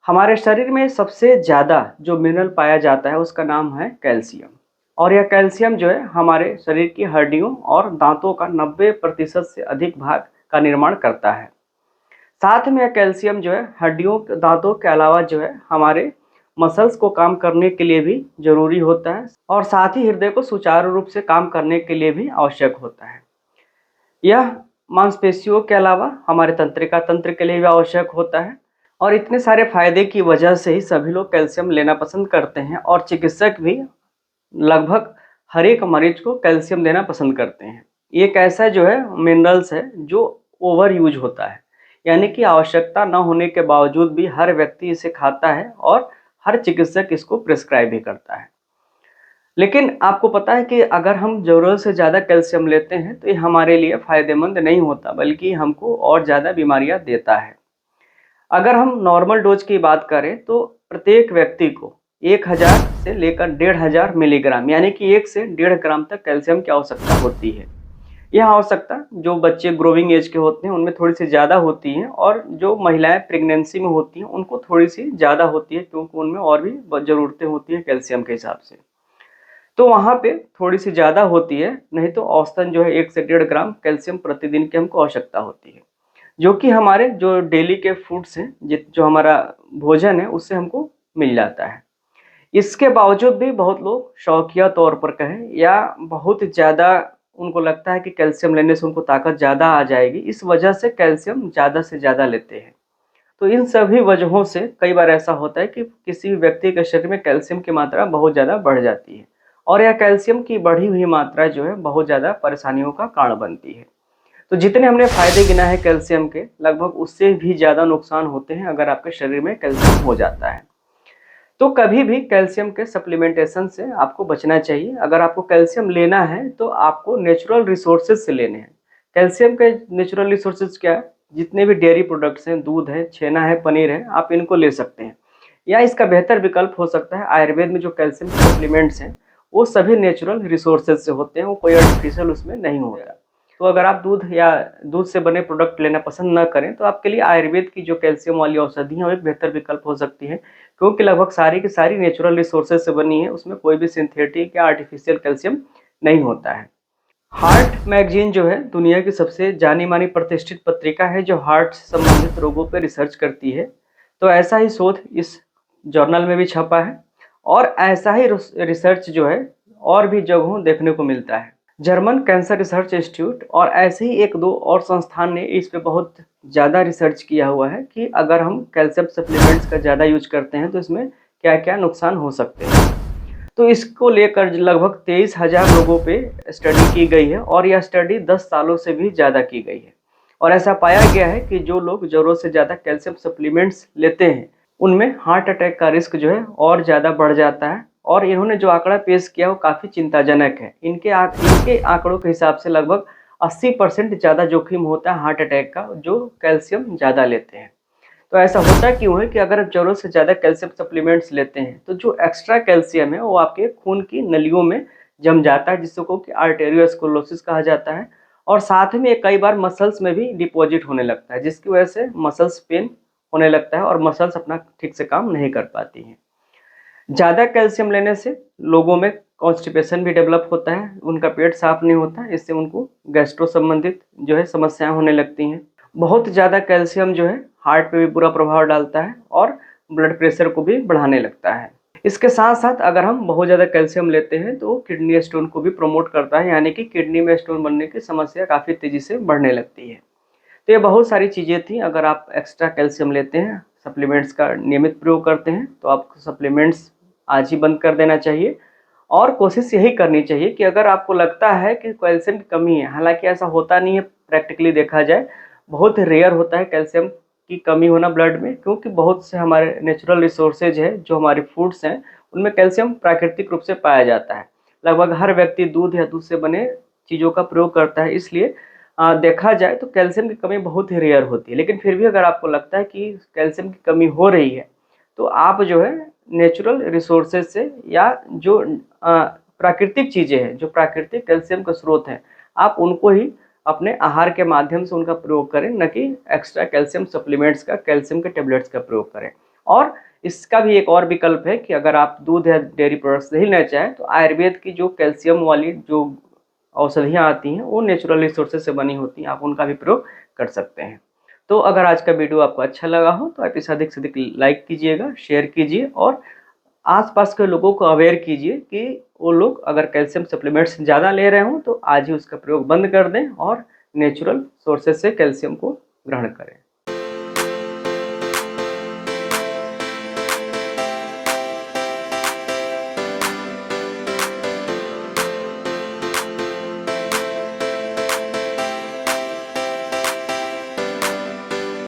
हमारे शरीर में सबसे ज़्यादा जो मिनरल पाया जाता है उसका नाम है कैल्शियम। और यह कैल्शियम जो है हमारे शरीर की हड्डियों और दांतों का 90% से अधिक भाग का निर्माण करता है। साथ में यह कैल्शियम जो है हड्डियों दांतों के अलावा जो है हमारे मसल्स को काम करने के लिए भी जरूरी होता है और साथ ही हृदय को सुचारू रूप से काम करने के लिए भी आवश्यक होता है। यह मांसपेशियों के अलावा हमारे तंत्रिका तंत्र के लिए भी आवश्यक होता है और इतने सारे फायदे की वजह से ही सभी लोग कैल्शियम लेना पसंद करते हैं और चिकित्सक भी लगभग हर एक मरीज को कैल्शियम देना पसंद करते हैं। ये एक ऐसा जो है मिनरल्स है जो ओवर यूज होता है, यानी कि आवश्यकता न होने के बावजूद भी हर व्यक्ति इसे खाता है और हर चिकित्सक इसको प्रिस्क्राइब भी करता है। लेकिन आपको पता है कि अगर हम ज़रूरत से ज़्यादा कैल्शियम लेते हैं तो ये हमारे लिए फ़ायदेमंद नहीं होता, बल्कि हमको और ज़्यादा बीमारियां देता है। अगर हम नॉर्मल डोज की बात करें तो प्रत्येक व्यक्ति को 1000 से लेकर 1500 मिलीग्राम यानी कि 1 से 1.5 ग्राम तक कैल्शियम की आवश्यकता होती है। यह आवश्यकता जो बच्चे ग्रोइंग एज के होते हैं उनमें थोड़ी सी ज़्यादा होती है और जो महिलाएं प्रेगनेंसी में होती हैं उनको थोड़ी सी ज़्यादा होती है, क्योंकि उनमें और भी ज़रूरतें होती हैं कैल्शियम के हिसाब से। तो वहाँ पे थोड़ी सी ज़्यादा होती है, नहीं तो औसतन जो है 1 से 1.5 ग्राम कैल्शियम प्रतिदिन की हमको आवश्यकता होती है, जो कि हमारे जो डेली के फूड्स हैं जो हमारा भोजन है उससे हमको मिल जाता है। इसके बावजूद भी बहुत लोग शौकिया तौर पर कहें या बहुत ज़्यादा उनको लगता है कि कैल्शियम लेने से उनको ताकत ज़्यादा आ जाएगी, इस वजह से कैल्शियम ज़्यादा से ज़्यादा लेते हैं। तो इन सभी वजहों से कई बार ऐसा होता है कि किसी व्यक्ति के शरीर में कैल्शियम की मात्रा बहुत ज़्यादा बढ़ जाती है और यह कैल्शियम की बढ़ी हुई मात्रा जो है बहुत ज़्यादा परेशानियों का कारण बनती है। तो जितने हमने फायदे गिना है कैल्शियम के, लगभग उससे भी ज़्यादा नुकसान होते हैं अगर आपके शरीर में कैल्शियम हो जाता है। तो कभी भी कैल्शियम के सप्लीमेंटेशन से आपको बचना चाहिए। अगर आपको कैल्शियम लेना है तो आपको नेचुरल रिसोर्सेज से लेने हैं। कैल्शियम के नेचुरल रिसोर्सेज क्या है? जितने भी डेयरी प्रोडक्ट्स हैं, दूध है, छेना है, पनीर है, आप इनको ले सकते हैं। या इसका बेहतर विकल्प हो सकता है आयुर्वेद में जो कैल्शियम सप्लीमेंट्स हैं वो सभी नेचुरल रिसोर्सेज से होते हैं, वो कोई आर्टिफिशियल उसमें नहीं होता। तो अगर आप दूध से बने प्रोडक्ट लेना पसंद न करें तो आपके लिए आयुर्वेद की जो कैल्शियम वाली औषधि है वो एक बेहतर विकल्प हो सकती है, क्योंकि लगभग सारी की सारी नेचुरल रिसोर्सेज से बनी है, उसमें कोई भी सिंथेटिक या आर्टिफिशियल कैल्शियम नहीं होता है। हार्ट मैगजीन जो है दुनिया की सबसे जानी मानी प्रतिष्ठित पत्रिका है जो हार्ट से संबंधित रोगों पर रिसर्च करती है। तो ऐसा ही शोध इस जर्नल में भी छपा है और ऐसा ही रिसर्च जो है और भी जगहों देखने को मिलता है। जर्मन कैंसर रिसर्च इंस्टीट्यूट और ऐसे ही एक दो और संस्थान ने इस पे बहुत ज़्यादा रिसर्च किया हुआ है कि अगर हम कैल्शियम सप्लीमेंट्स का ज़्यादा यूज करते हैं तो इसमें क्या क्या नुकसान हो सकते हैं। तो इसको लेकर लगभग 23,000 लोगों पे स्टडी की गई है और यह स्टडी 10 सालों से भी ज़्यादा की गई है और ऐसा पाया गया है कि जो लोग ज़रूरत से ज़्यादा कैल्शियम सप्लीमेंट्स लेते हैं उनमें हार्ट अटैक का रिस्क जो है और ज़्यादा बढ़ जाता है। और इन्होंने जो आंकड़ा पेश किया वो काफ़ी चिंताजनक है। इनके आंकड़ों के हिसाब से लगभग 80% ज़्यादा जोखिम होता है हार्ट अटैक का जो कैल्शियम ज़्यादा लेते हैं। तो ऐसा होता क्यों है कि अगर आप ज़रूरत से ज़्यादा कैल्शियम सप्लीमेंट्स लेते हैं तो जो एक्स्ट्रा कैल्शियम है वो आपके खून की नलियों में जम जाता है, जिसको कि आर्टेरियोस्क्लेरोसिस कहा जाता है और साथ में कई बार मसल्स में भी डिपॉजिट होने लगता है, जिसकी वजह से मसल्स पेन होने लगता है और मसल्स अपना ठीक से काम नहीं कर पाती हैं। ज़्यादा कैल्शियम लेने से लोगों में कॉन्स्टिपेशन भी डेवलप होता है, उनका पेट साफ नहीं होता, इससे उनको गैस्ट्रो संबंधित जो है समस्याएं होने लगती हैं। बहुत ज़्यादा कैल्शियम जो है हार्ट पे भी बुरा प्रभाव डालता है और ब्लड प्रेशर को भी बढ़ाने लगता है। इसके साथ साथ अगर हम बहुत ज़्यादा कैल्शियम लेते हैं तो किडनी स्टोन को भी प्रमोट करता है, यानी कि किडनी में स्टोन बनने की समस्या काफ़ी तेज़ी से बढ़ने लगती है। तो ये बहुत सारी चीज़ें थी। अगर आप एक्स्ट्रा कैल्शियम लेते हैं, सप्लीमेंट्स का नियमित प्रयोग करते हैं तो आपको सप्लीमेंट्स आज ही बंद कर देना चाहिए और कोशिश यही करनी चाहिए कि अगर आपको लगता है कि कैल्शियम की कमी है, हालांकि ऐसा होता नहीं है, प्रैक्टिकली देखा जाए बहुत रेयर होता है कैल्शियम की कमी होना ब्लड में, क्योंकि बहुत से हमारे नेचुरल रिसोर्सेज है जो हमारे फूड्स हैं उनमें कैल्शियम प्राकृतिक रूप से पाया जाता है। लगभग हर व्यक्ति दूध या दूध से बने चीज़ों का प्रयोग करता है, इसलिए देखा जाए तो कैल्शियम की कमी बहुत ही रेयर होती है। लेकिन फिर भी अगर आपको लगता है कि कैल्शियम की कमी हो रही है तो आप जो है नेचुरल रिसोर्सेज से या जो प्राकृतिक चीज़ें हैं, जो प्राकृतिक कैल्शियम का स्रोत हैं, आप उनको ही अपने आहार के माध्यम से उनका प्रयोग करें, न कि एक्स्ट्रा कैल्शियम सप्लीमेंट्स का, कैल्शियम के टेबलेट्स का प्रयोग करें। और इसका भी एक और विकल्प है कि अगर आप दूध या डेयरी प्रोडक्ट्स नहीं लेना चाहें तो आयुर्वेद की जो कैल्शियम वाली जो औषधियाँ आती हैं वो नेचुरल रिसोर्सेज से बनी होती हैं, आप उनका भी प्रयोग कर सकते हैं। तो अगर आज का वीडियो आपको अच्छा लगा हो तो आप इसे अधिक से अधिक लाइक कीजिएगा, शेयर कीजिए और आसपास के लोगों को अवेयर कीजिए कि वो लोग अगर कैल्शियम सप्लीमेंट्स ज़्यादा ले रहे हों तो आज ही उसका प्रयोग बंद कर दें और नेचुरल सोर्सेज से कैल्शियम को ग्रहण करें।